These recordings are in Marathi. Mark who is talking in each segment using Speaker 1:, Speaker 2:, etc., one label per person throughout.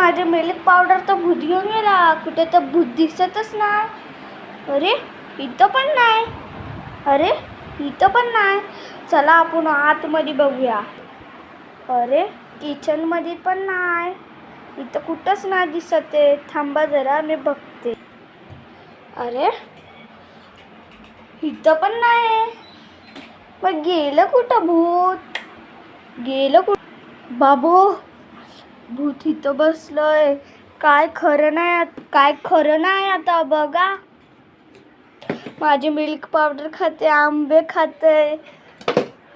Speaker 1: माझे मिल्क पावडर तर भूत घेऊन गेला. कुठे तर भूत दिसतच नाही. अरे इथं पण नाही. अरे इथं पण नाही. चला आपण आतमध्ये बघूया. अरे किचनमध्ये पण नाही. इथं कुठंच नाही दिसत आहे. थांबा जरा मी बघते. अरे इथं पण नाही. मग गेलं कुठं भूत? गेलं कुठं? बाबू भूत इथं बसलंय. काय खरं नाही आता बघा. माझी मिल्क पावडर खाते, आंबे खाते.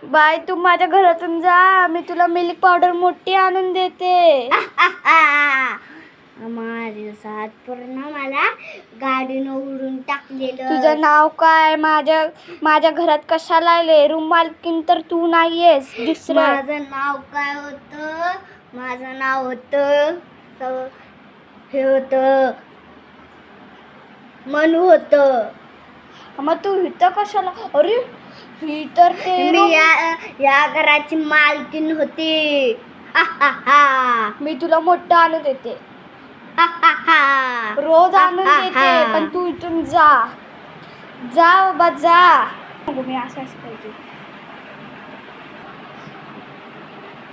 Speaker 1: बाय, तू माझ्या घरातून जा. मी तुला मिल्क पावडर मोठी आणून देते.
Speaker 2: माझ्या सात पूर्ण मला गाडीनं उडून टाकलेलं.
Speaker 1: तुझं नाव काय? माझ्या घरात कशाला आले? रूम मालकीन तर तू नाहीयेस. दुसरं
Speaker 2: माझं नाव काय होतं? माझं नाव होतं हे होतं मनू होतं.
Speaker 1: मग तू इथं कशाला? अरे ही तर ते
Speaker 2: मी या घराची मालकीण होती.
Speaker 1: मी तुला मोठं आणून देते. रोज आणून देते. पण तू इथून जा बाबा जा. मी असं करते.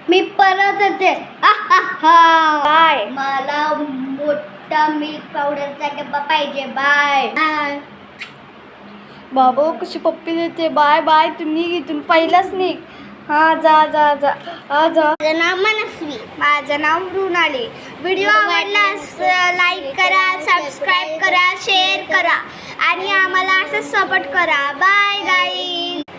Speaker 2: मी परत येते.
Speaker 1: बाय.
Speaker 2: मला मोठा मिल्क पावडरचा डब्बा पाहिजे. बाय.
Speaker 1: बाबा कशी पप्पी देते. Bye bye. तुम्ही इथून पहिलाच निघ. हा जा जा जा.
Speaker 2: माझं नाव मनस्वी.
Speaker 1: माझं नाव मृणाली. व्हिडिओ आवडल्यास लाईक करा, सबस्क्राईब करा, शेअर करा आणि आम्हाला असं सपोर्ट करा. Bye guys.